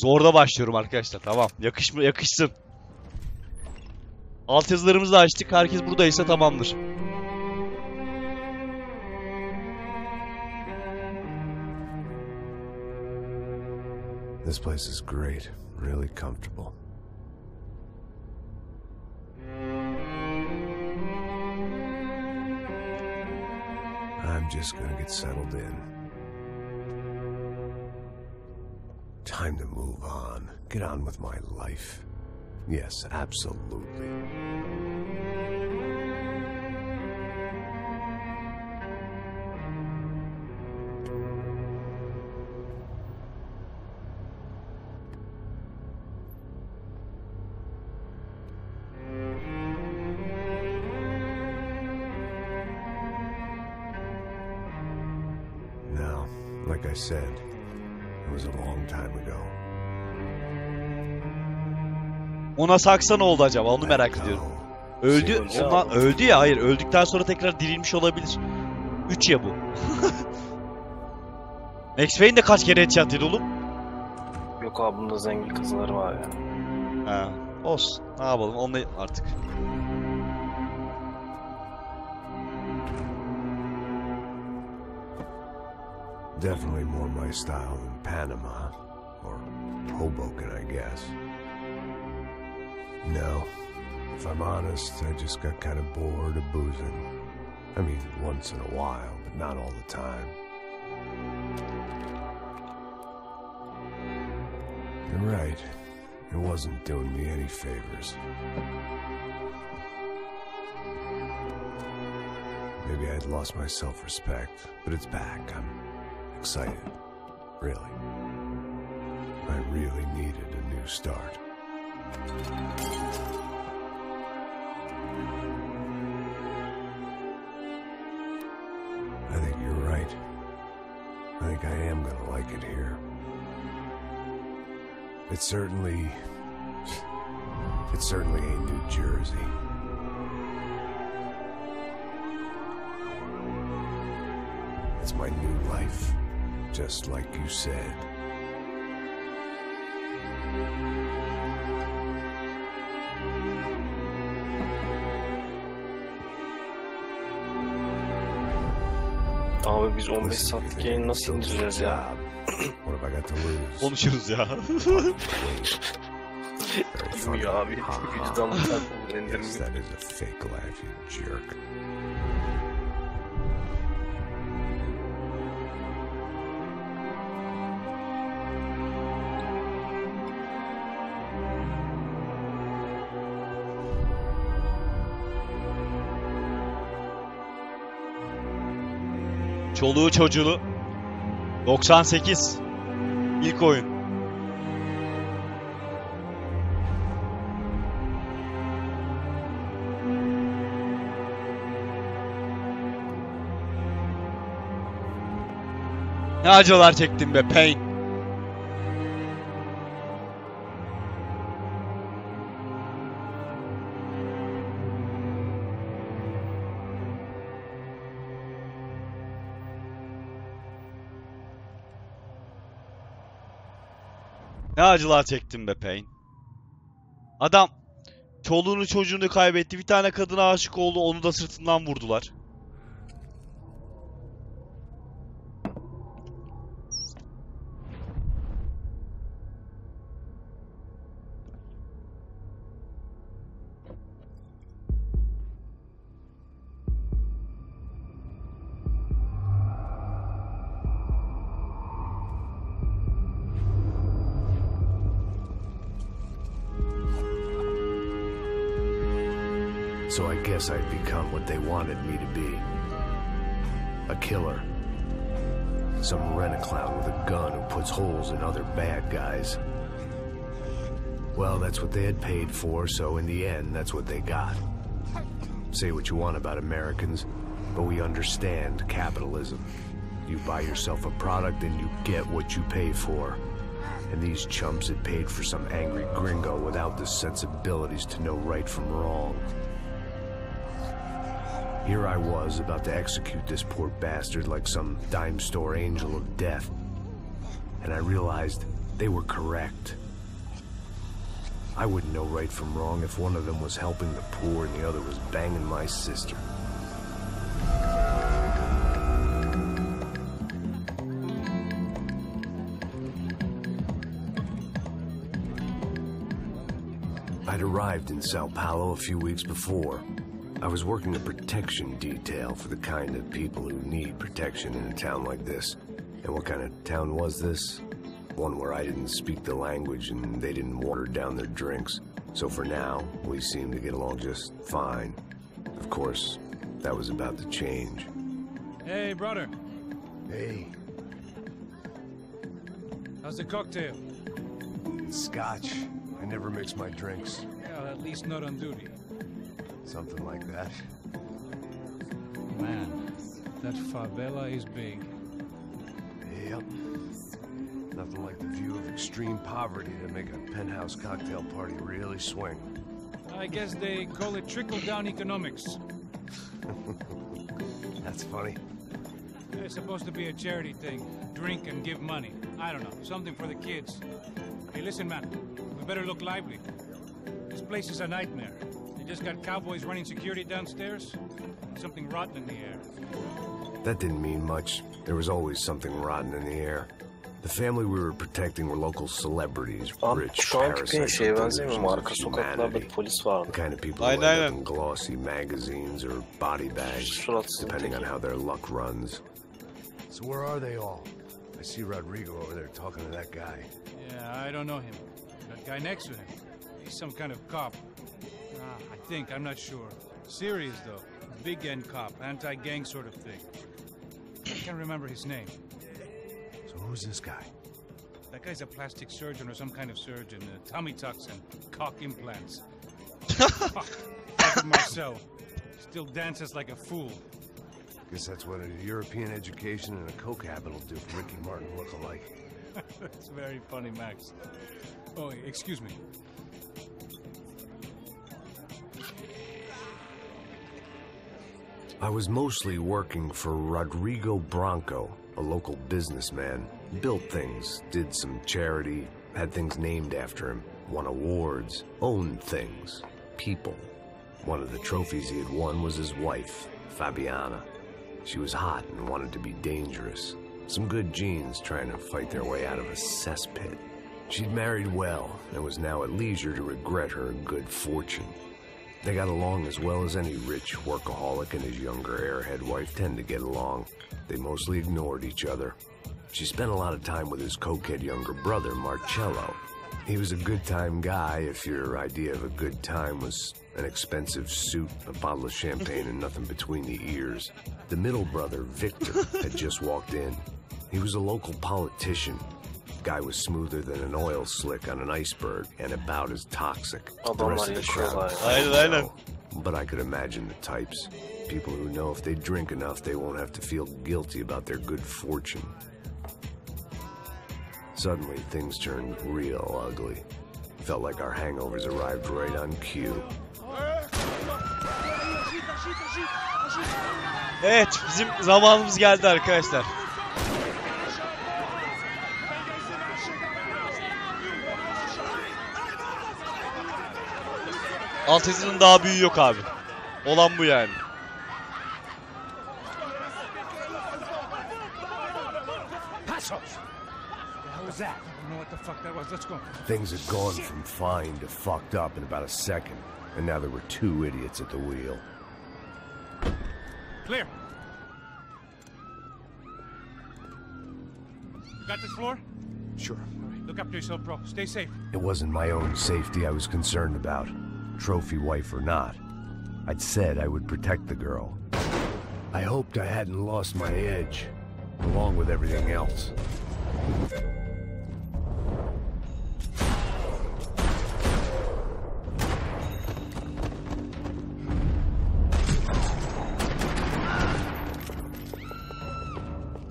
Zorda başlıyorum arkadaşlar. Tamam. Yakışsın. Altyazılarımızı da açtık. Herkes buradaysa tamamdır. This place is great. Really comfortable. I'm just gonna get settled in. Time to move on. Get on with my life. Yes, absolutely. Now, like I said, it was a long time ago. Ona saksa ne oldu acaba? Onu merak ediyorum. Öldü. Ondan öldü ya. Hayır. Öldükten sonra tekrar dirilmiş olabilir. 3 ya bu. Max Payne de kaç kere headshot yedi oğlum? Yok abi, bunda zengin kızları var ya. Ha, olsun. Ne yapalım? Onunla artık. Definitely more my style than Panama. Or Hoboken, I guess. No, if I'm honest, I just got kind of bored of boozing. I mean, once in a while, but not all the time. You're right. It wasn't doing me any favors. Maybe I'd lost my self-respect, but it's back. I'm excited. Really. I really needed a new start. I think you're right. I think I am gonna like it here. It certainly ain't New Jersey. It's my new life, just like you said. Abi biz 15 saatlik yayını nasıl indireceğiz ya? What have I got to lose? Konuşuruz ya. Bilmiyor abi. Vicdanlı tatlı indirmiyor. That is a fake laugh, you jerk. Çoluğu çocuğu. 98. İlk oyun. Ne acılar çektim be Payne. Ne acılar çektim be Payne. Adam çoluğunu çocuğunu kaybetti. Bir tane kadına aşık oldu. Onu da sırtından vurdular. So I guess I'd become what they wanted me to be. A killer. Some rent-a-clown with a gun who puts holes in other bad guys. Well, that's what they had paid for, so in the end, that's what they got. Say what you want about Americans, but we understand capitalism. You buy yourself a product and you get what you pay for. And these chumps had paid for some angry gringo without the sensibilities to know right from wrong. Here I was, about to execute this poor bastard like some dime store angel of death. And I realized They were correct. I wouldn't know right from wrong if one of them was helping the poor and the other was banging my sister. I'd arrived in Sao Paulo a few weeks before. I was working a protection detail for the kind of people who need protection in a town like this. And what kind of town was this? One where I didn't speak the language and they didn't water down their drinks. So for now, we seemed to get along just fine. Of course, that was about to change. Hey, brother. Hey. How's the cocktail? It's scotch. I never mix my drinks. Well, at least not on duty. Something like that. Man, that favela is big. Yep. Nothing like the view of extreme poverty to make a penthouse cocktail party really swing. I guess they call it trickle-down economics. That's funny. It's supposed to be a charity thing. Drink and give money. I don't know, something for the kids. Hey, listen, man. We better look lively. This place is a nightmare. They just got cowboys running security downstairs. Something rotten in the air. That didn't mean much. There was always something rotten in the air. The family we were protecting were local celebrities, Abi rich şu anki parasites şeye with benzemiyor mu? Arka delusions of sokaklarda humanity. bir polis vardı. The kind of people Aynen, who end up aynen. in glossy magazines or body bags, Suratsız depending on teki. how their luck runs. So where are they all? I see Rodrigo over there talking to that guy. Yeah, I don't know him. That guy next to him. He's some kind of cop. I think, I'm not sure. Serious, though. Big end cop, anti-gang sort of thing. I can't remember his name. So who's this guy? That guy's a plastic surgeon or some kind of surgeon. Tummy tucks and cock implants. Fuck. Look at Marcel. Still dances like a fool. Guess that's what a European education and a coke habit will do for Ricky Martin look-alike. It's very funny, Max. Oh, excuse me. I was mostly working for Rodrigo Branco, a local businessman. Built things, did some charity, had things named after him, won awards, owned things, people. One of the trophies he had won was his wife, Fabiana. She was hot and wanted to be dangerous. Some good genes trying to fight their way out of a cesspit. She'd married well and was now at leisure to regret her good fortune. They got along as well as any rich workaholic and his younger airhead wife tend to get along. They mostly ignored each other. She spent a lot of time with his cokehead younger brother, Marcello. He was a good-time guy if your idea of a good time was an expensive suit, a bottle of champagne, and nothing between the ears. The middle brother, Victor, had just walked in. He was a local politician. Guy was smoother than an oil slick on an iceberg and about as toxic. The rest of the crowd, I don't know, but I could imagine the types. People who know if they drink enough, they won't have to feel guilty about their good fortune. Suddenly, things turned real ugly. Felt like our hangovers arrived right on cue. Evet, bizim zamanımız geldi arkadaşlar. Alt yazının daha büyüğü yok abi. Olan bu yani. Things had gone from fine to fucked up in about a second, and now there were two idiots at the wheel. Clear. You got this floor? Sure. All right, look after yourself, bro. Stay safe. It wasn't my own safety I was concerned about, trophy wife or not. I'd said I would protect the girl. I hoped I hadn't lost my edge, along with everything else.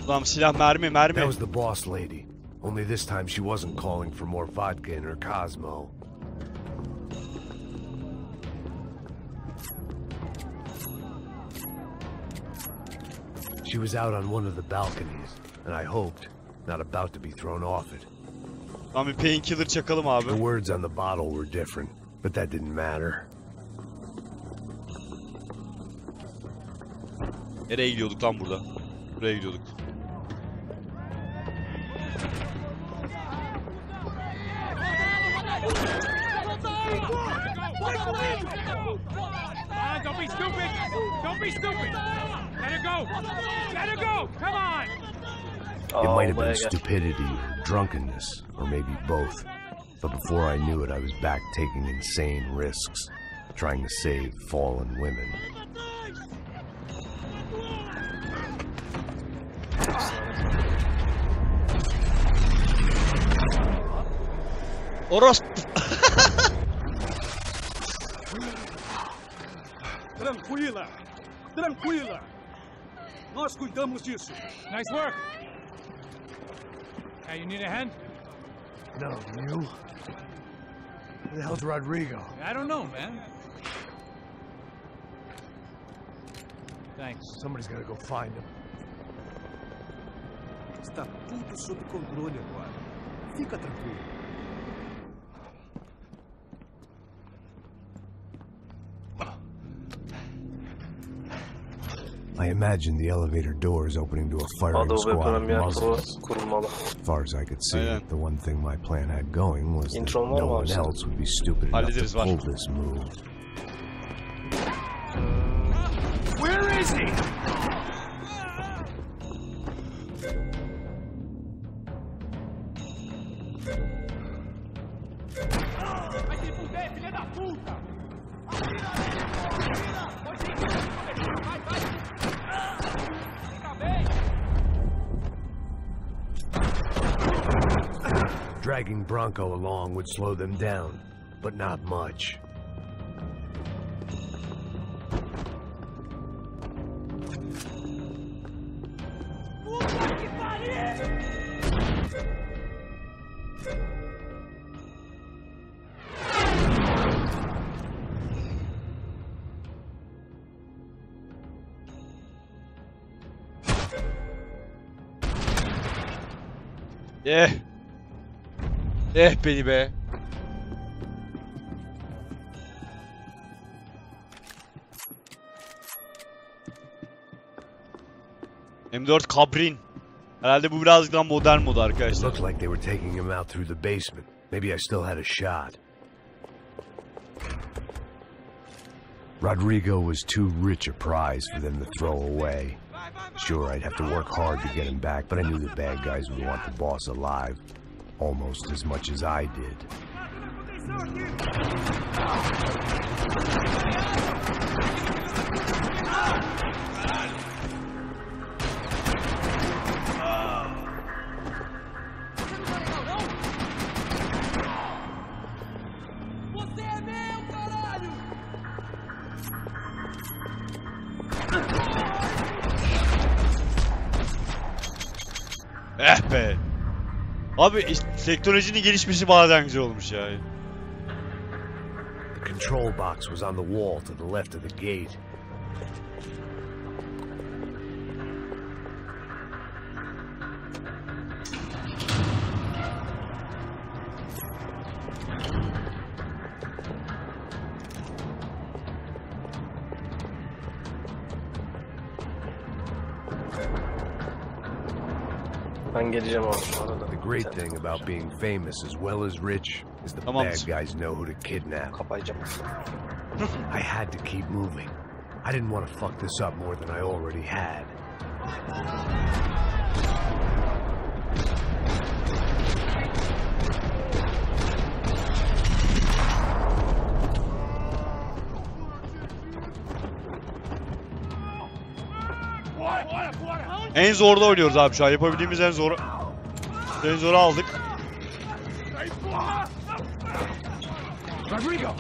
Adam silah, mermi, mermi. That was the boss lady. Only this time she wasn't calling for more vodka in her Cosmo. She was out on one of the balconies, and I hoped, not about to be thrown off it. Tamam, bir painkiller çakalım abi. The words on the bottle were different, but that didn't matter. Nereye gidiyorduk lan burada? Buraya gidiyorduk. Don't be stupid! Don't be stupid! Let her go! Let her go! Come on! It might have my been God. stupidity or drunkenness, or maybe both. But before I knew it, I was back taking insane risks, trying to save fallen women. Orospu. Tranquila! Tranquila! Nós cuidamos disso. Nice work! Hey, you need a hand? No, you? Where the hell's Rodrigo? I don't know, man. Thanks. Somebody's gotta go find him. Está tudo sob controle agora. Fica tranquilo. I imagine the elevator doors opening to a firing Adobe squad of Premiere Pro Muslims. kurulmalı. As far as I could see, Aynen. the one thing my plan had going was that Intron var no mı one abi senin? else would be stupid enough Hallederiz, to var. pull this move. Where is he? Dragging Bronco along would slow them down, but not much. Beni be. M4 Cabrin. Herhalde bu birazcık daha modern modu It arkadaşlar. looked like they were taking him out through the basement. Maybe I still had a shot. Rodrigo was too rich a prize for them to throw away. Sure, I'd have to work hard to get him back, but I knew the bad guys would want the boss alive almost as much as I did. Be. Abi teknolojinin gelişmesi bazen güzel olmuş ya. The control box was on the wall to the left of the gate. Ben geleceğim abi şu arada. The great thing about being famous as well as rich is the Tamam. bad guys know who to kidnap. Kapayacağım. I had to keep moving. I didn't want to fuck this up more than I already had. En zorda oynuyoruz abi şu an. Yapabildiğimiz en zoru aldık. Rodrigo!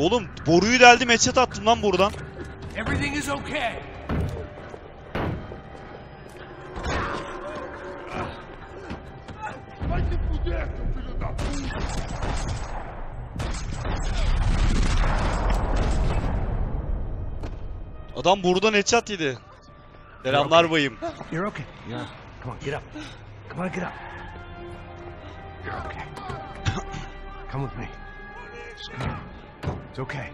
Oğlum boruyu deldim, headshot attım lan buradan. Everything is okay. Adam buradan headshot yedi. Selamlar bayım. You're okay. Yeah. Come on, get up. Come on, get up. You're okay. Come with me. It's okay.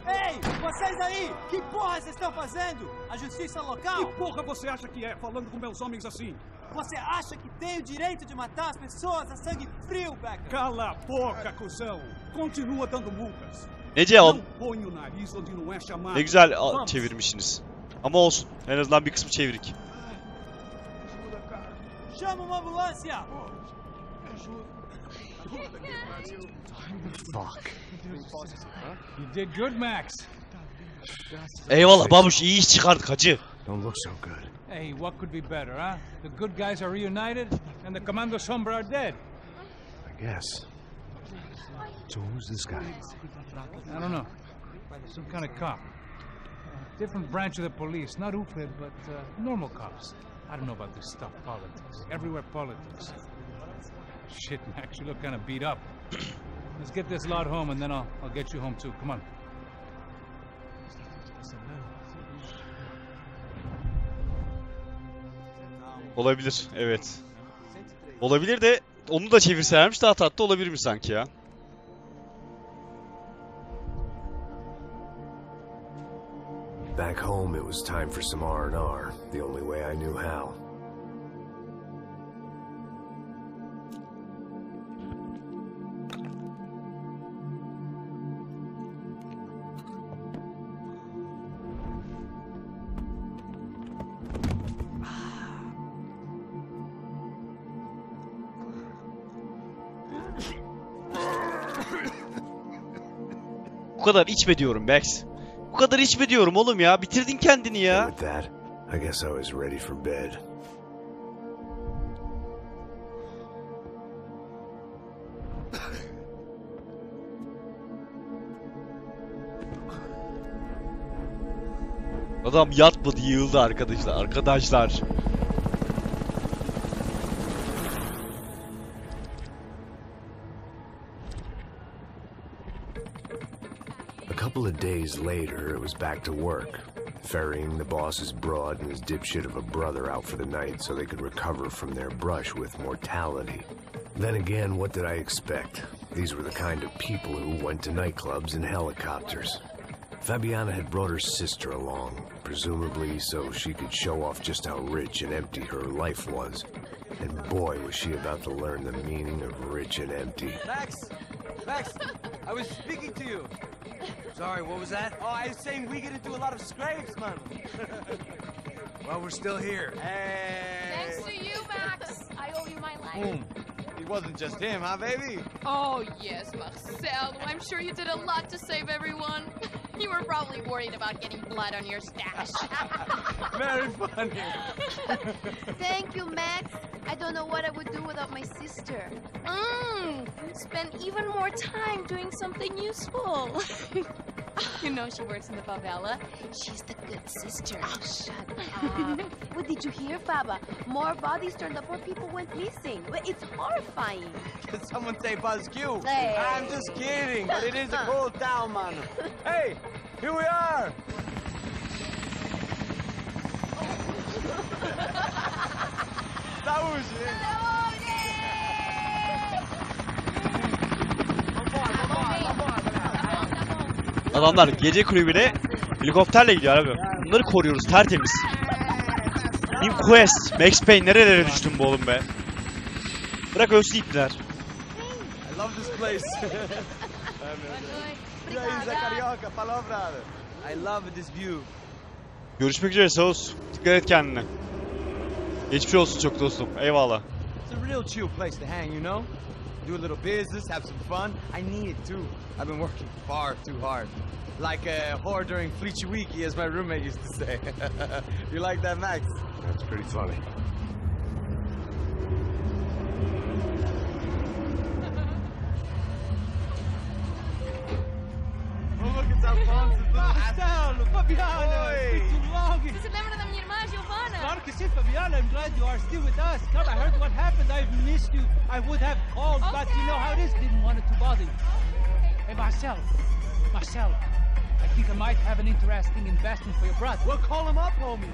Ei, vocês aí! Que porra vocês estão fazendo? A justiça local? Que porra você acha que é, falando com meus homens assim? Você acha que tem o direito de matar as pessoas a sangue frio, Becker? Cala a boca, cuzão! Continua dando multas. Nece Não põe o nariz onde não é chamado. ne güzel Vamos. çevirmişsiniz. Ama olsun. En azından bir kısmı çevirik. Chama uma ambulância! Fuck. You did good, Max. Eyvallah babuş, iyi iş çıkardık hacı. Don't look so good. Hey, what could be better, huh? The good guys are reunited, and the Commando Sombra are dead. I guess. So who's this guy? I don't know. Some kind of cop. Different branch of the police. Not UFE, but normal cops. I don't know about this stuff, politics. Everywhere politics. Shit, Max, you look kind of beat up. Let's get this lot home, and then I'll get you home too. Come on. Olabilir, evet. Olabilir de onu da çevirselermiş daha tatlı olabilirmiş sanki ya. Back home, it was time for some R&R, the only way I knew how. Bu kadar içme diyorum Max. Bu kadar içme diyorum oğlum ya. Bitirdin kendini ya. With that, I guess I was ready for bed. Adam yatmadı, yığıldı arkadaşlar. A couple of days later, it was back to work, ferrying the boss's broad and his dipshit of a brother out for the night so they could recover from their brush with mortality. Then again, what did I expect? These were the kind of people who went to nightclubs in helicopters. Fabiana had brought her sister along, presumably so she could show off just how rich and empty her life was. And boy, was she about to learn the meaning of rich and empty. Max! Max! I was speaking to you! Sorry, what was that? Oh, I was saying we get into a lot of scrapes, man! Well, we're still here. Hey! Thanks to you, Max. I owe you my life. It wasn't just him, huh, baby? Oh, yes, Marcel. I'm sure you did a lot to save everyone. You were probably worried about getting blood on your stash. Very funny. Thank you, Max. I don't know what I would do without my sister. Spend even more time doing something useful. You know she works in the favela. She's the good sister. Oh, shut up. What did you hear, Baba? More bodies turned up where people went missing. It's horrifying. Did someone say Buzz Q? Hey. I'm just kidding, but it is a cool town, man. Hey, here we are. That was it. Adamlar gece kulübüne helikopterle gidiyor abi. Bunları koruyoruz, tertemiz. Team Quest, Max Payne, nerelere düştün bu oğlum be? Bırak ölsün ipler. I love this place. I love this view. Görüşmek üzere Saus. Dikkat et kendine. Geçmiş olsun çok dostum. Eyvallah. It's a real chill place to hang, you know? Do a little business, have some fun. I need it too. I've been working far too hard. Like a whore during Fleechy Weeky, as my roommate used to say. You like that, Max? That's pretty funny. Alfonso, Marcelo, Fabiana, it's been too long. Você lembra da minha irmã, Giovanna? Claro que sim, Fabiana. I'm glad you are still with us. Come, I heard what happened. I've missed you. I would have called, but you know how it is. Didn't want it to bother you. Hey, Marcelo, I think I might have an interesting investment for your brother. Well, call him up, homie.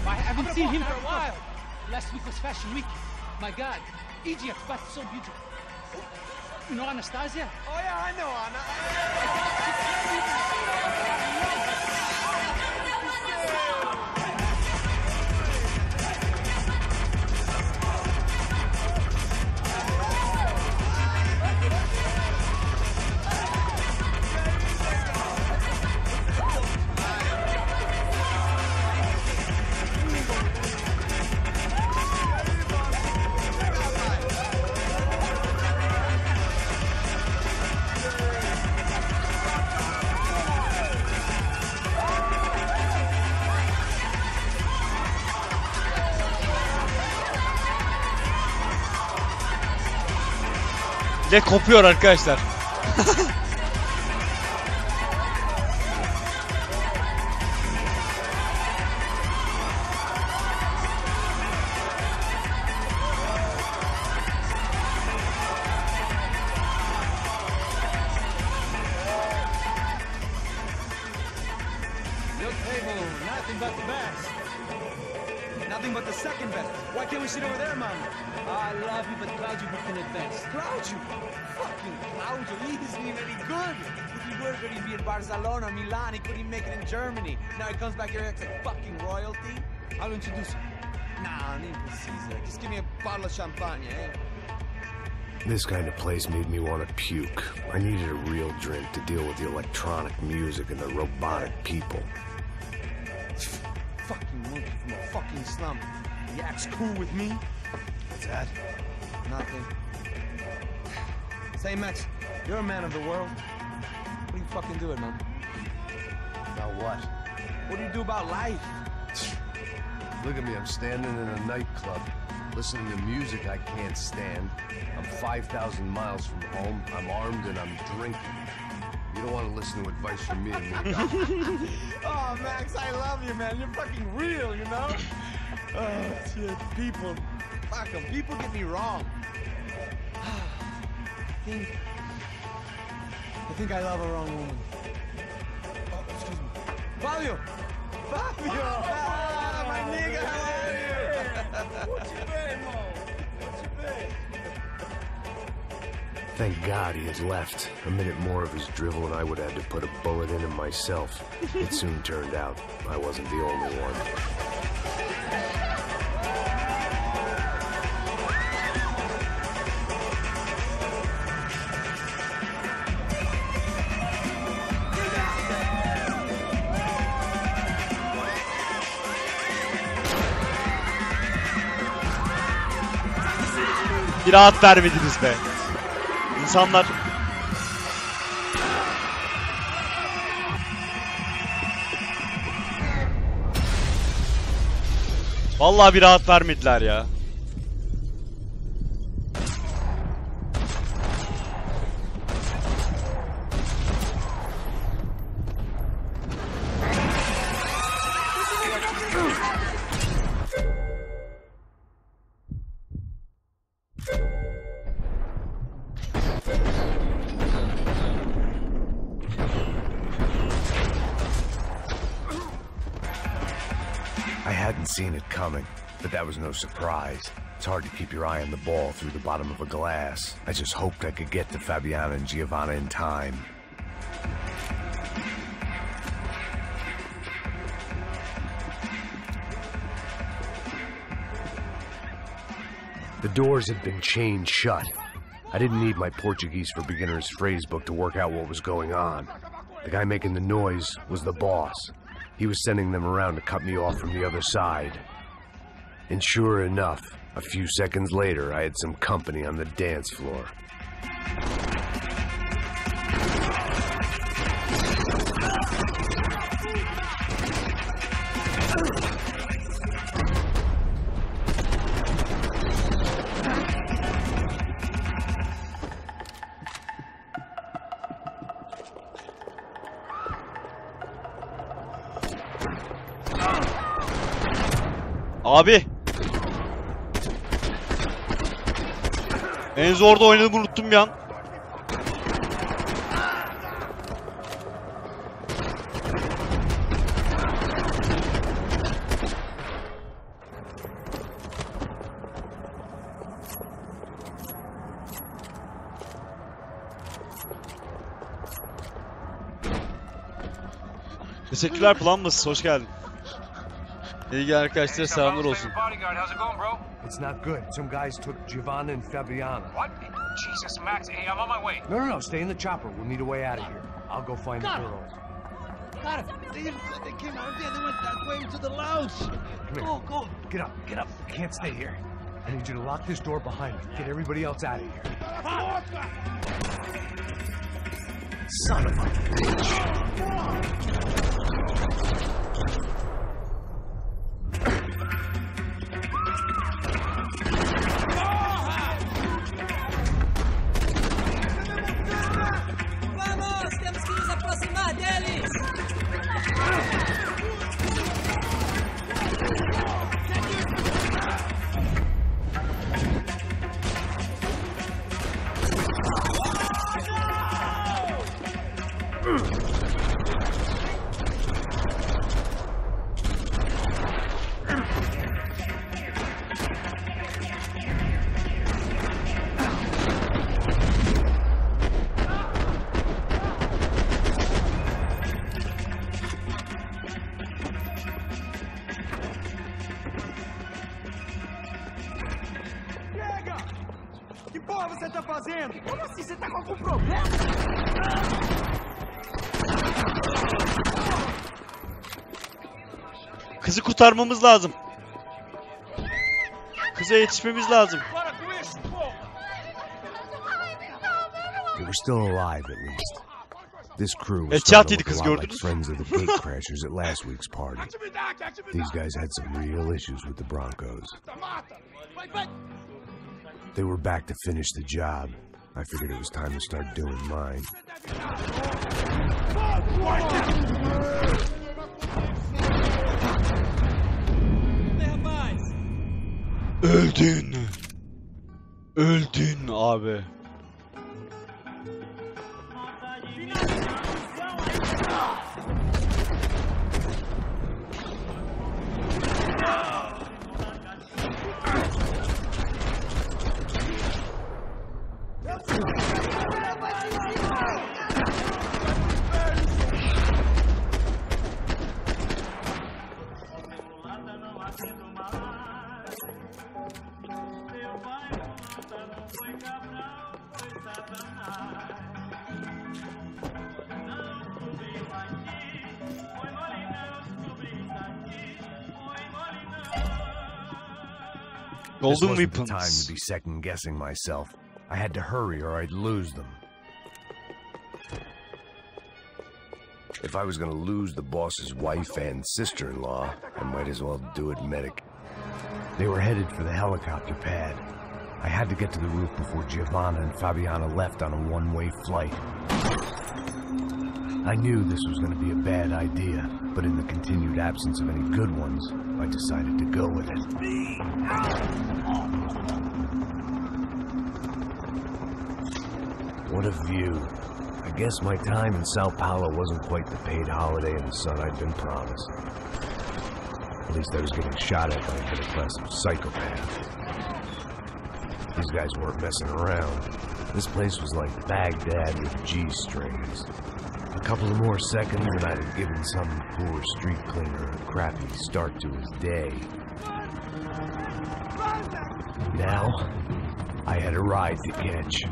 I haven't seen him for a while. Last week was Fashion Week. My God, Egypt, but so beautiful. You know Anastasia? Oh, yeah, I know Anna. Ve kopuyor arkadaşlar. Your table, nothing but the best. Nothing but the second best. Why can't we sit over there, man? I love you, but Claudio booked in advance. Claudio? Fucking Claudio, he isn't even any good. If he were good, he'd be in Barcelona, Milan, he couldn't even make it in Germany. Now he comes back here acts like fucking royalty. I'll introduce you. Nah, need Caesar. Just give me a bottle of champagne, eh? This kind of place made me want to puke. I needed a real drink to deal with the electronic music and the robotic people. Fucking monkey from a fucking slum. He acts cool with me. What's that? Nothing. Say, Max, you're a man of the world. What do you fucking do it, man? About what? What do you do about life? Look at me, I'm standing in a nightclub, listening to music I can't stand. I'm 5,000 miles from home, I'm armed and I'm drinking. You don't want to listen to advice from me, amigo. Oh, Max, I love you, man. You're fucking real, you know? Oh, shit. People. Fuck 'em. People get me wrong. I think I love a wrong woman. Oh, excuse me. Fabio! Fabio! Ah, my nigga, how are you? What you been, Mo? What you been? Thank God he had left. A minute more of his drivel and I would have had to put a bullet in him myself. It soon turned out I wasn't the only one. Bir rahat vermediniz be. İnsanlar... Vallahi bir rahat vermediler ya. I hadn't seen it coming, but that was no surprise. It's hard to keep your eye on the ball through the bottom of a glass. I just hoped I could get to Fabiana and Giovanna in time. The doors had been chained shut. I didn't need my Portuguese for Beginners phrase book to work out what was going on. The guy making the noise was the boss. He was sending them around to cut me off from the other side. And sure enough, a few seconds later, I had some company on the dance floor. Abi. En zorda oynadığımı unuttum bir an. Teşekkürler Planless, hoş geldin. İlgili arkadaşlara selamlar olsun. It's not good. Some guys took Giovanna and Fabiana. What? Jesus, Max. Hey, I'm on my way. No, stay in the chopper. We'll need a way out of here. I'll go find the girls. Got it. They came out there. They went that way into the lounge. Come here. Go. Get up. I can't stay here. I need you to lock this door behind me. Get everybody else out of here. Son of a bitch. Você tá fazendo? Como assim? Você tá com algum problema? Kızı kurtarmamız lazım. Kıza yetişmemiz lazım. They were still alive at least. This crew was Chat starting yedik to kız look a lot like gördünüz. friends of the gate crashers at last week's party. These guys had some real issues with the Broncos. They were back to finish the job. I figured it was time to start doing mine. Öldün. Öldün abi. This Golden wasn't the time Weapons. to be second-guessing myself. I had to hurry or I'd lose them. If I was gonna lose the boss's wife and sister-in-law, I might as well do it medic. They were headed for the helicopter pad. I had to get to the roof before Giovanna and Fabiana left on a one-way flight. I knew this was going to be a bad idea, but in the continued absence of any good ones, I decided to go with it. What a view. I guess my time in Sao Paulo wasn't quite the paid holiday in the sun I'd been promised. At least I was getting shot at by a middle-class psychopath. These guys weren't messing around. This place was like Baghdad with G-strings. A couple of more seconds and I'd have given some poor street cleaner a crappy start to his day. Now, I had a ride to catch.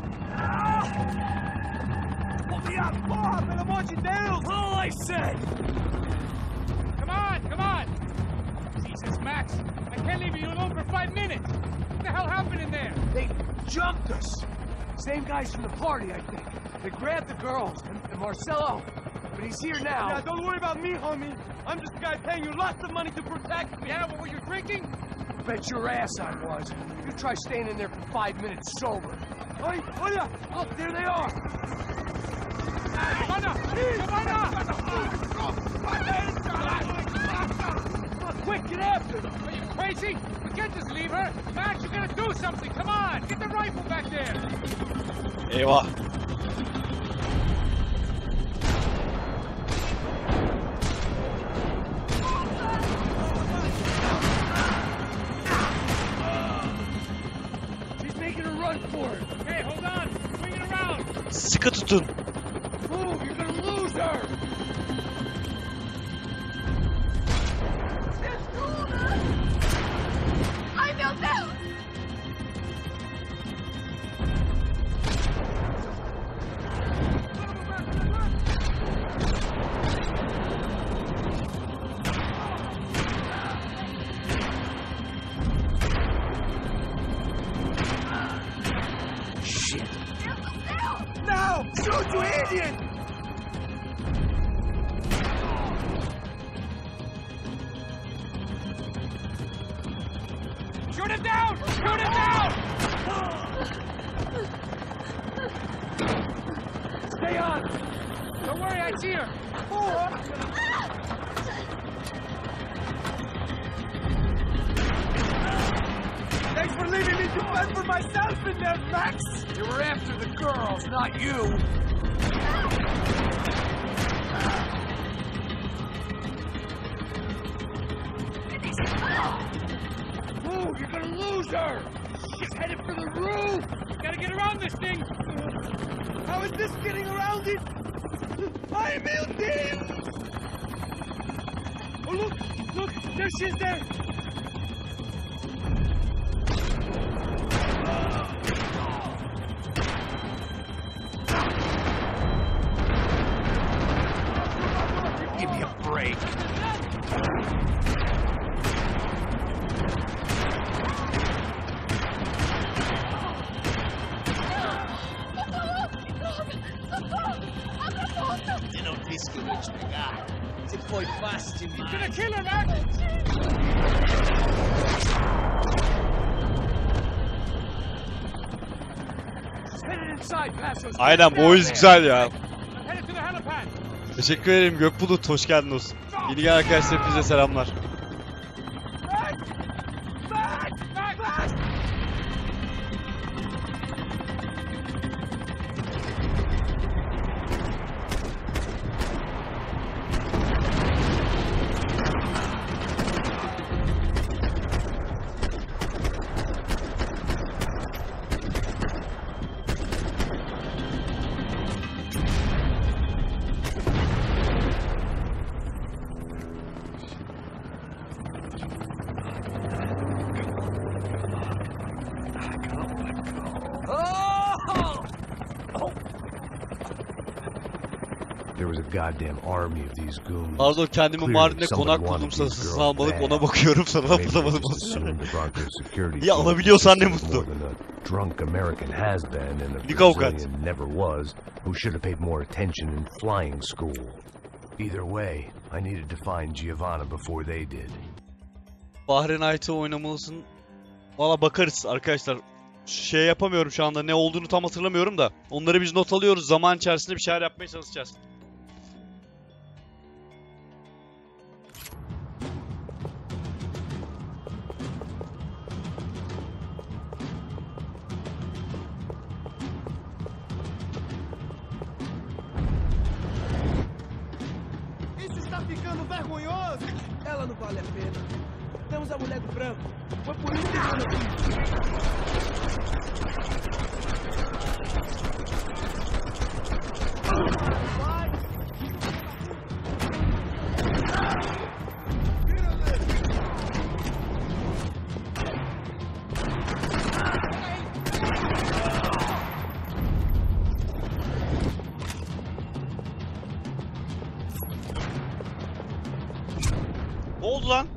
All I said! Come on! Jesus, Max, I can't leave you alone for 5 minutes! What the hell happened in there? They jumped us. Same guys from the party, I think. They grabbed the girls and Marcelo, but he's here now. Yeah, don't worry about me, homie. I'm just the guy paying you lots of money to protect me. Yeah, what were you drinking? Bet your ass I was. You try staying in there for 5 minutes sober. Oh yeah! Look, there they are. Quick, get after them! Are you crazy? can't just leave her. Max, you gotta do something. Come on, get the rifle back there. Eyvah. She's making a run for it. Hey, hold on. Swing it around. Sıkı tutun. Move, you're gonna lose her. Ai, meu Deus! Shit! No! Shoot, you idiot! Shoot him down! Shoot him down! Stay on! Don't worry, I see her. Thanks for leaving me to fend for myself in there, Max! You were after the girls, not you! Move, you're gonna lose her! She's headed for the roof! Gotta get around this thing! How is this getting around it? Ai, meu Deus! Oh, look! There she is there! Give me a break. Não disse que eu ia te pegar. Você foi fácil You're demais. gonna kill her, Max! She's headed inside, past those Aynen bu oyun güzel ya. Headed to the helipad! Teşekkür ederim Gökbulut. Hoş geldin olsun. Yeni gelen arkadaşlar hepinize selamlar. There was a goddamn army of these goons. Pardon, kendimi Mardin'de konak buldum satın almalık ona bakıyorum sana Maybe they bulamadım. just assumed the Bronco's security Ya team alabiliyorsan ne consisted mutlu. more than a drunk American has been and a Lig avukat. Brazilian never was, who should have paid more attention in flying school. Either way, I needed to find Giovanna before they did. Bahreyn Knight'ı oynamalısın. Valla bakarız arkadaşlar. Şey yapamıyorum şu anda, ne olduğunu tam hatırlamıyorum da. Onları biz not alıyoruz. Zaman içerisinde bir şeyler yapmaya çalışacağız. Isso está ficando vergonhoso! Ela não vale a pena. Temos a mulher do branco. Foi por isso que eu não Ne oldu lan?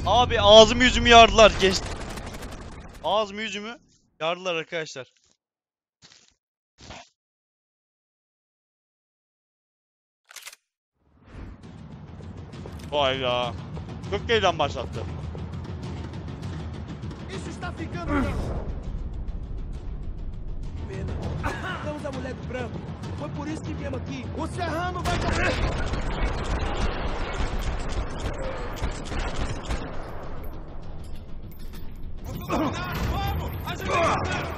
Abi ağzımı yüzümü yardılar. Ağzımı yüzümü yardılar arkadaşlar. Vay ya. Kökke'den başlattı. Isso está ficando. Pena. Estamos a mulher do branco. Foi por isso que viemos aqui. O serrano vai morrer. Vamos! Ajuda!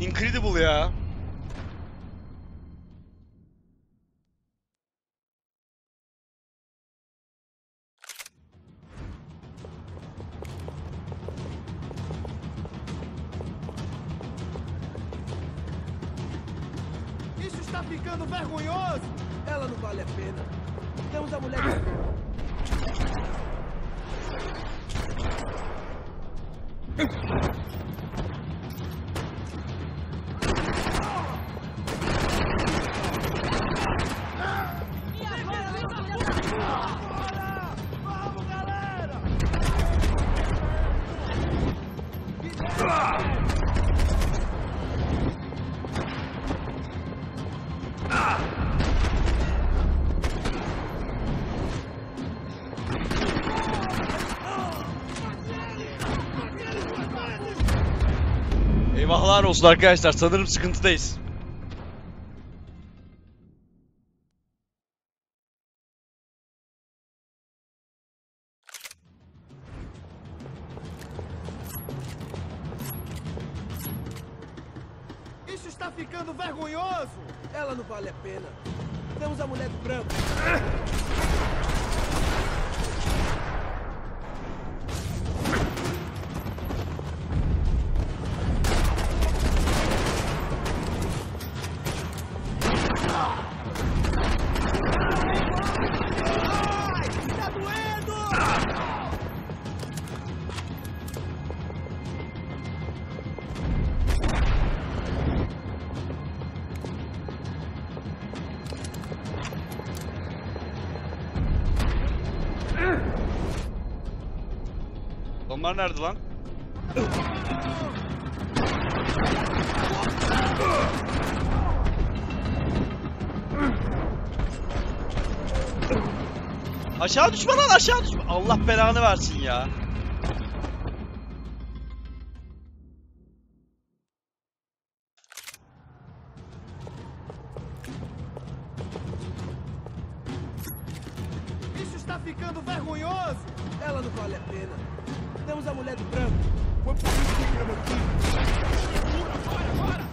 Incredible ya. Isso está ficando vergonhoso. Ela não vale a pena. Temos a mulher. Eyvahlar olsun arkadaşlar. Sanırım sıkıntıdayız. Isso está ficando vergonhoso. Ela não vale a pena. Temos a mulher do branco. Onlar nerede lan? Aşağı düşme lan, aşağı düşme. Allah belanı versin ya. Isso está ficando vergonhoso. Ela não vale a pena. Temos a mulher do branco. Foi por isso que viemos aqui. Bora, bora!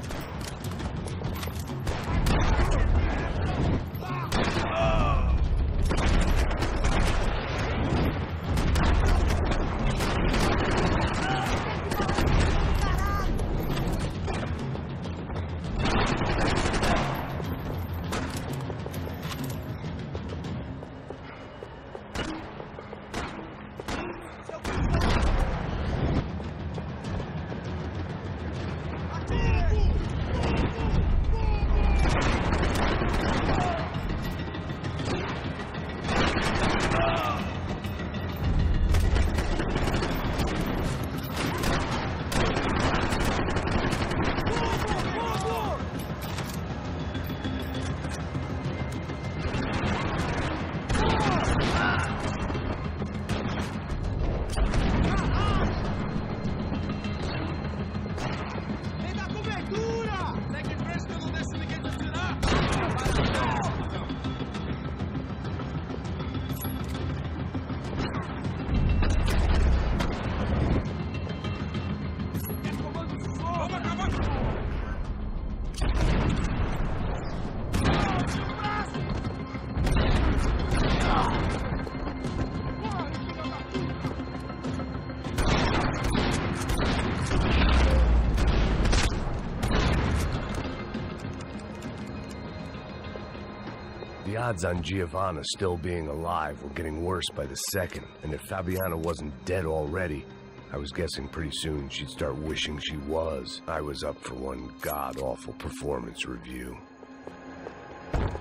The odds on Giovanna still being alive were getting worse by the second, and if Fabiana wasn't dead already, I was guessing pretty soon she'd start wishing she was. I was up for one god-awful performance review.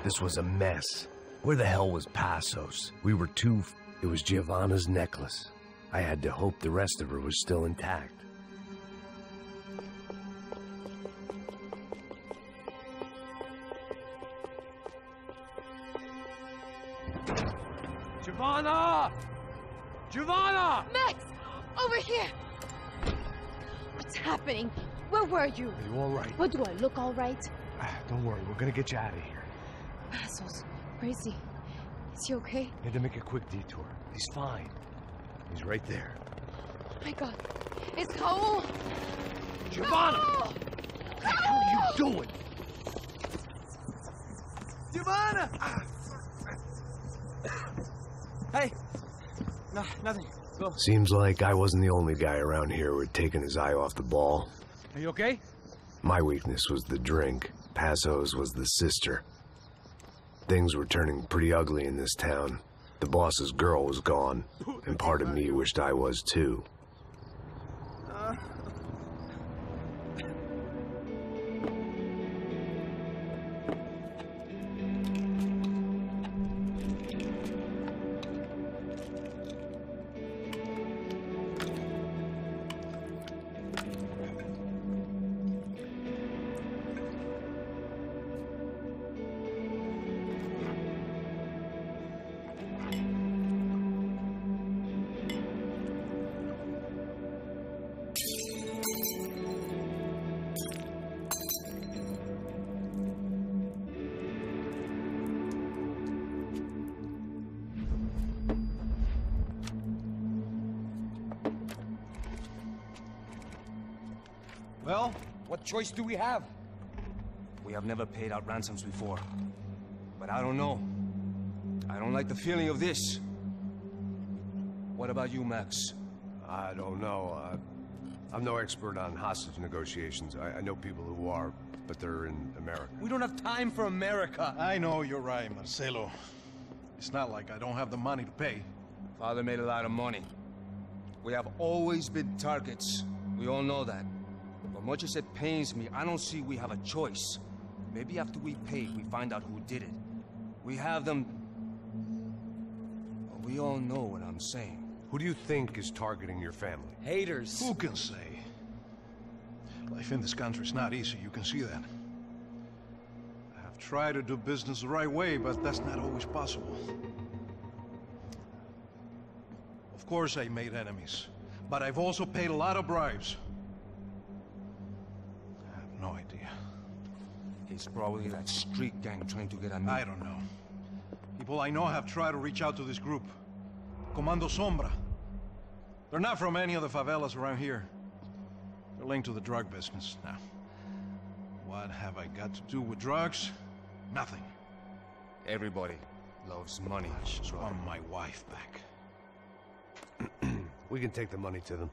This was a mess. Where the hell was Passos? We were too... It was Giovanna's necklace. I had to hope the rest of her was still intact. Giovanna! Giovanna! Max! Over here! What's happening? Where were you? Are you all right? What, do I look all right? Don't worry, we're gonna get you out of here. Passos. Where is he? Is he okay? Had to make a quick detour. He's fine. He's right there. Oh my God. It's Raul! Giovanna! Raul! What the hell are you doing? Giovanna! Hey! No, nothing. Go. Seems like I wasn't the only guy around here who had taken his eye off the ball. Are you okay? My weakness was the drink. Passos was the sister. Things were turning pretty ugly in this town. The boss's girl was gone, and part of me wished I was too. Well, what choice do we have? We have never paid out ransoms before. But I don't know. I don't like the feeling of this. What about you, Max? I don't know. I'm no expert on hostage negotiations. I know people who are, but they're in America. We don't have time for America. I know you're right, Marcelo. It's not like I don't have the money to pay. Father made a lot of money. We have always been targets. We all know that. But much as it pains me, I don't see we have a choice. Maybe after we pay, we find out who did it. We have them... But we all know what I'm saying. Who do you think is targeting your family? Haters. Who can say? Life in this country is not easy, you can see that. I have tried to do business the right way, but that's not always possible. Of course I made enemies, but I've also paid a lot of bribes. I have no idea. It's probably that street gang trying to get at me. I don't know. People I know have tried to reach out to this group. Comando Sombra. They're not from any of the favelas around here. They're linked to the drug business. Now, what have I got to do with drugs? Nothing. Everybody loves money. I just want my wife back. We can take the money to them.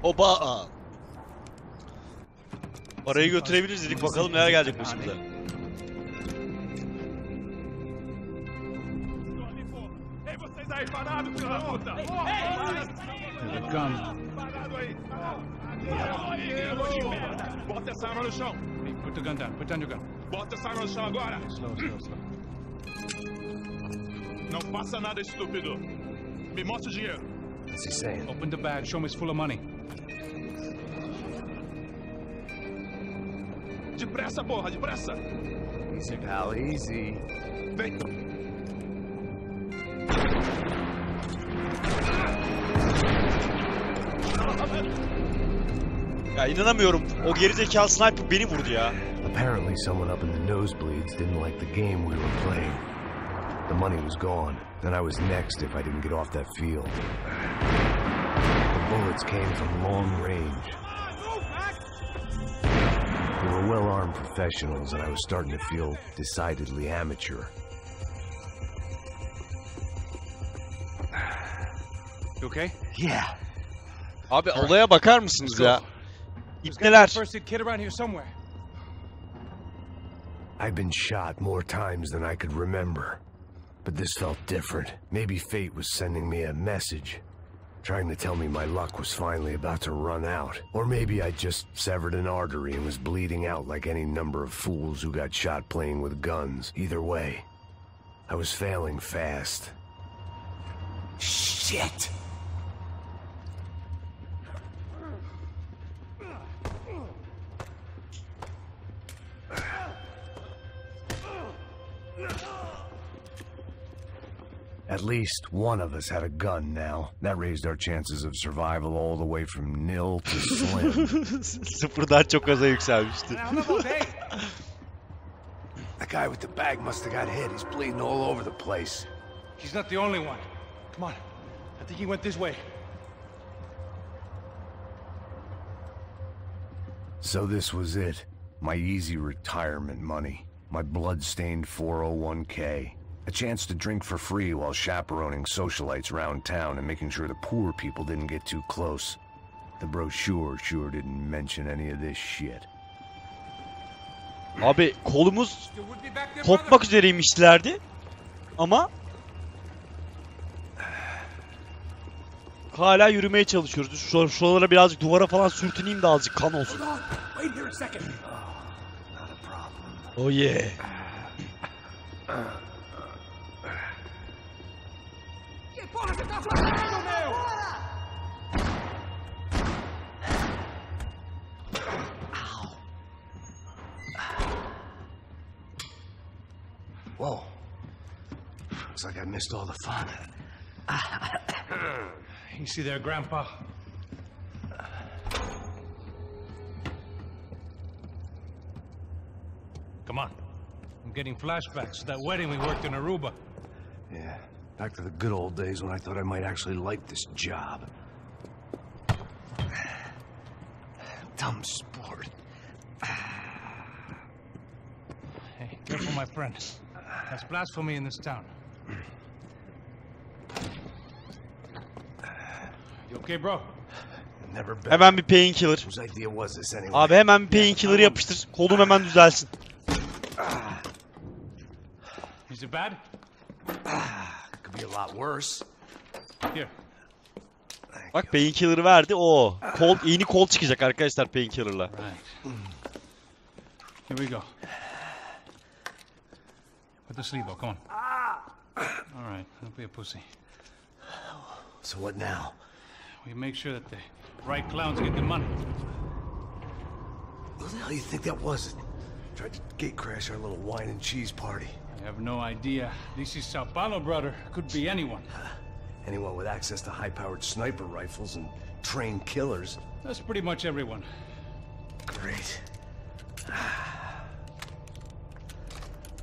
Oba! Parayı götürebiliriz dedik, bakalım neler gelecek başımıza. Bota essa arma no chão. Put the gun down. Put down your gun. Bota essa arma no chão agora. Slow. Não faça nada estúpido. Me mostre o dinheiro. What's he saying? Open the bag. Show me it's full of money. Depressa, porra, depressa! Easy, pal, easy. Vem! Ya inanamıyorum. O gerizekalı sniper beni vurdu ya. Apparently someone up in the nosebleeds didn't like the game we were playing. The money was gone, and I was next if I didn't get off that field. The bullets came from long range. They were well-armed professionals, and I was starting to feel decidedly amateur. You okay? Yeah. Abi olaya bakar mısınız ya? İpneler. First aid kit around here somewhere. I've been shot more times than I could remember. But this felt different. Maybe fate was sending me a message, trying to tell me my luck was finally about to run out. Or maybe I just severed an artery and was bleeding out like any number of fools who got shot playing with guns. Either way, I was failing fast. Shit! At least one of us had a gun now. That raised our chances of survival all the way from nil to slim. Sıfırdan çok aza yükselmişti. That guy with the bag must have got hit. He's bleeding all over the place. He's not the only one. Come on. I think he went this way. So this was it. My easy retirement money. My blood-stained 401k. A chance to drink for free while chaperoning socialites around town and making sure the poor people didn't get too close. The brochure sure didn't mention any of this shit. Abi kolumuz kopmak üzereymişlerdi. Ama hala yürümeye çalışıyoruz. Şuralara birazcık duvara falan sürtüneyim de azıcık kan olsun. Oh yeah. Whoa. Looks like I missed all the fun. You see there, Grandpa? Come on. I'm getting flashbacks to that wedding we worked in Aruba. Yeah, back to the good old days when I thought I might actually like this job. Dumb sport. Hey, careful, my friend. That's blasphemy in this town. You okay, bro? Never been. Hemen bir painkiller. Whose idea was this anyway? Abi hemen bir painkiller yapıştır. Kolum hemen düzelsin. Is it bad? Could be a lot worse. Here. Bak painkiller'ı verdi. Oo. Yeni kol çıkacak arkadaşlar painkiller'la. Right. Here we go. Put the sleeve on, come on. All right, don't be a pussy. So what now? We make sure that the right clowns get the money. Who the hell do you think that was? Tried to gate crash our little wine and cheese party. I have no idea. This is Sao Paulo, brother. Could be anyone. Anyone with access to high-powered sniper rifles and trained killers. That's pretty much everyone. Great.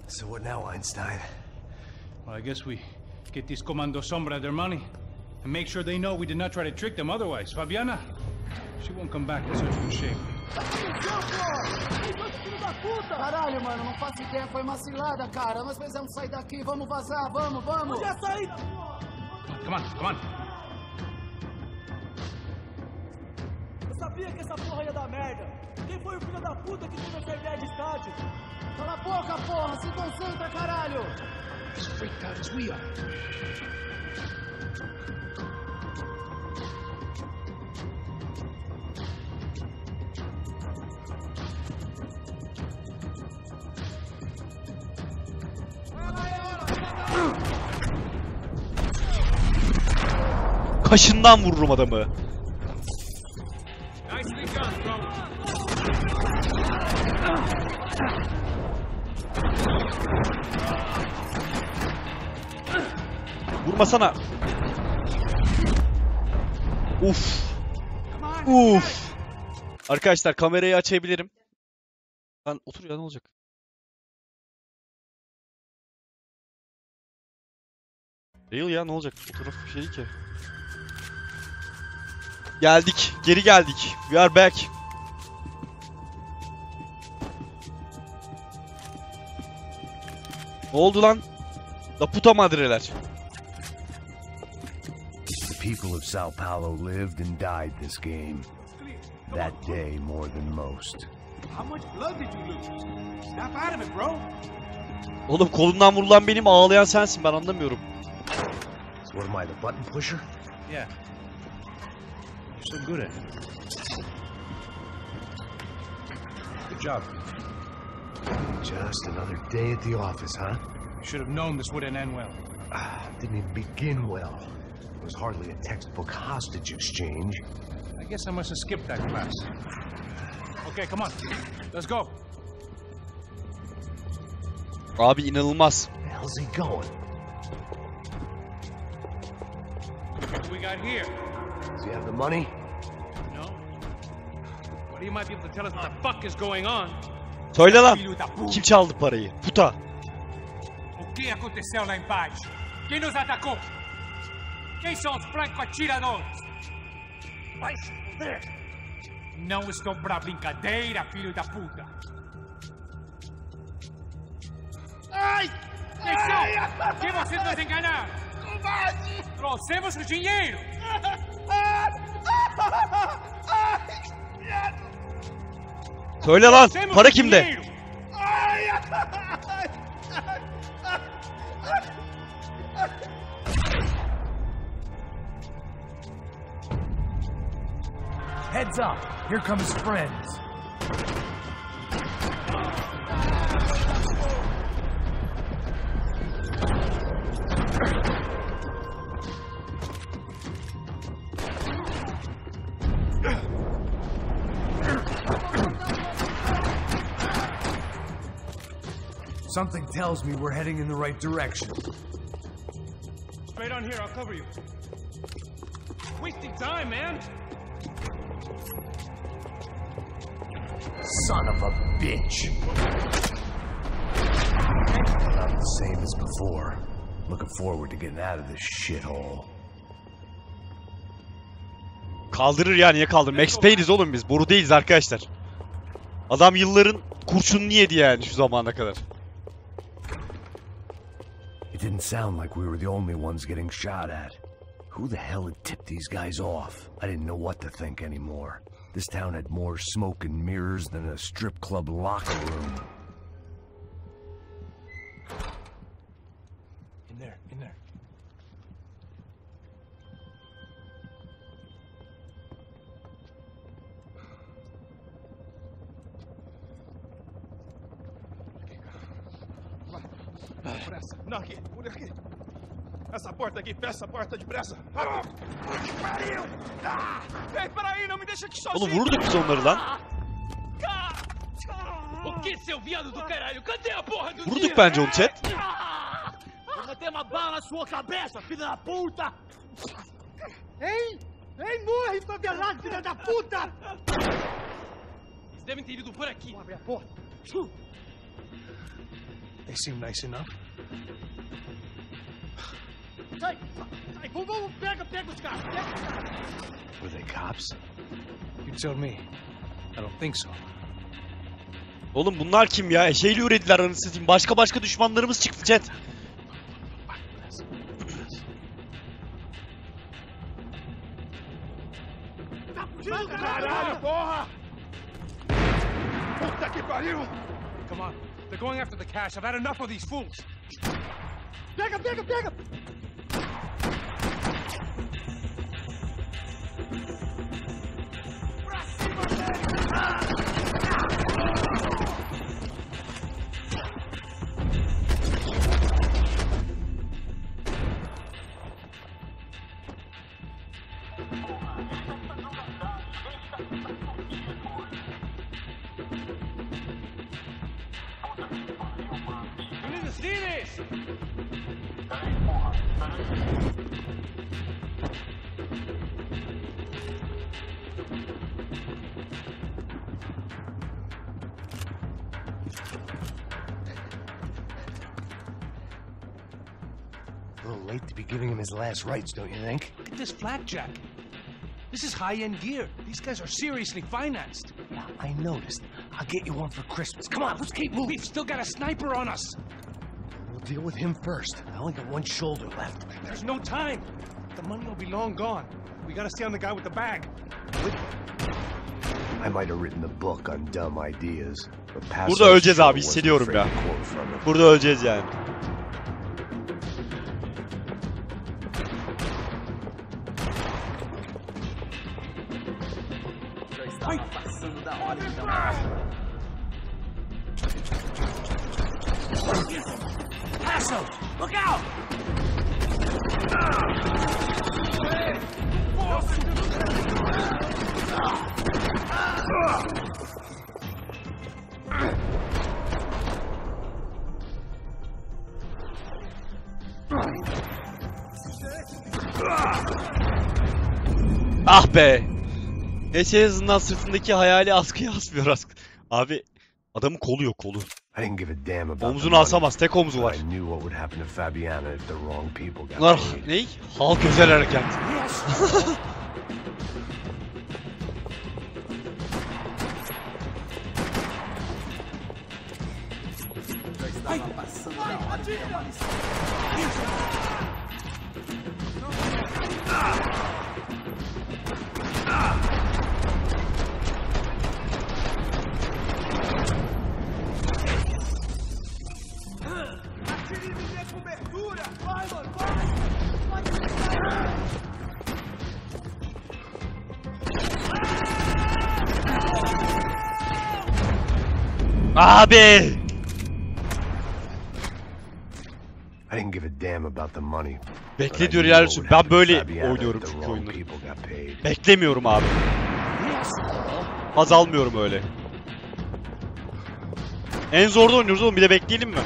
So what now, Einstein? Well, I guess we get these Comando Sombra their money and make sure they know we did not try to trick them otherwise. Fabiana, she won't come back in such good shape. Caralho, mano, não faço ideia, foi uma cilada, cara. Nós precisamos sair daqui, vamos vazar, vamos, vamos. Onde é a saída? Come on, come on. Eu sabia que essa porra ia dar merda. Quem foi o filho da puta que teve essa ideia de estádio? Cala a boca, porra, se concentra, caralho. As freaked out as we are. Kaşından vururum adamı. Vurmasana. Uf. Uf. Arkadaşlar kamerayı açabilirim. Lan otur ya, ne olacak? Değil ya, ne olacak? Fotoğraf şey ki. Geldik. Geri geldik. We are back. Ne oldu lan? Da puta madreler. people of Sao Paulo lived and died this game. That day more than most. How much blood did you lose? Snap out of it, bro. Oğlum kolundan vurulan benim, ağlayan sensin, ben anlamıyorum. So what am I, the button pusher? Yeah. You're so good at it. Good job. Just another day at the office, huh? You should have known this wouldn't end well. Didn't even begin well. It was hardly a textbook hostage exchange. I guess I must have skipped that class. Okay, come on. Let's go. Abi inanılmaz. Where the hell's he going? What do we got here? Does he have the money? No. But he might be able to tell us what the fuck is going on. Söyle lan. Kim çaldı parayı? Puta. O que aconteceu lá embaixo? Quem nos atacou? Quem são os franco-atiradores? Vai se fuder! Não estou pra brincadeira, filho da puta! Ai! Quem são? Quem vocês nos enganaram? Covarde! Trouxemos o dinheiro! Söyle lan. Para kimde? Heads up. Here come his friends. Something tells me we're heading in the right direction. Straight on here, I'll cover you. Wasting time, man! Son of a bitch! Not the same as before. Looking forward to getting out of this shithole. Kaldırır ya, niye kaldırır? Max Payne'iz oğlum biz. Boru değiliz arkadaşlar. Adam yılların kurşununu yedi yani şu zamana kadar. It didn't sound like we were the only ones getting shot at. Who the hell had tipped these guys off? I didn't know what to think anymore. This town had more smoke and mirrors than a strip club locker room. In there, in there. Pressa. Não, aqui. Por aqui. Essa porta aqui, fecha essa porta depressa. Pariu! Ei, peraí, não me deixa aqui sozinho. Oğlum vururduk biz onları lan. O que, seu viado do caralho? Cadê a porra do Vurduk bence onu chat. Vou meter uma bala na sua cabeça, filha da puta! Ei! Ei, morre, favelado, filha da puta! Eles devem ter ido por aqui. Vamos abrir a porta. They seem nice enough. Sai! Sai! Vamos, pega os caras! Were they cops? You tell me. I don't think so. Oğlum bunlar kim ya? Eşeğiyle ürediler anasını satayım. Başka düşmanlarımız çıktı chat. Caralho, porra! Puta que pariu! Come on, they're going after the cash. I've had enough of these fools. Pega! Pra cima dele! You need to see this! A little late to be giving him his last rites, don't you think? Look at this blackjack. This is high-end gear. These guys are seriously financed. Yeah, I noticed. I'll get you one for Christmas. Come on, let's keep moving. We've still got a sniper on us. We'll deal with him first. I only got one shoulder left. There's no time. The money will be long gone. We gotta stay on the guy with the bag. I might have written the book on dumb ideas. But Burada öleceğiz abi, hissediyorum ya. Burada öleceğiz yani. Look out! Ah be. Neyse en azından sırtındaki hayali askıya asmıyor askı. Abi adamın kolu yok, kolu. Omzunu asamaz, tek omzu var. Bunlar ney? Halk özel harekat. Abi! Bekle diyor yani, ben böyle oynuyorum çünkü oyunları. Beklemiyorum abi. Haz almıyorum öyle. En zorda oynuyoruz oğlum, bir de bekleyelim mi?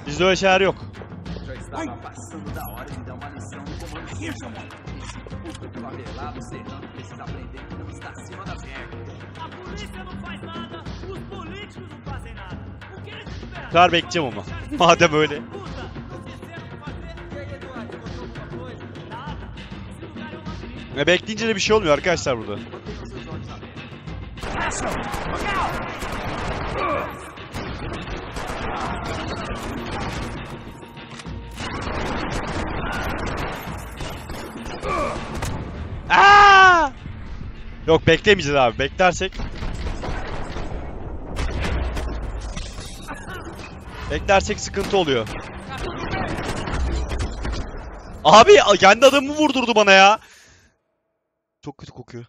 Bizde öyle şeyler yok. Kadar bekleyeceğim ama. Madem öyle. Bekleyince de bir şey olmuyor arkadaşlar burada. Aa! Yok, beklemeyeceğiz abi. Beklersek sıkıntı oluyor. Abi kendi adamımı vurdurdu bana ya. Çok kötü kokuyor.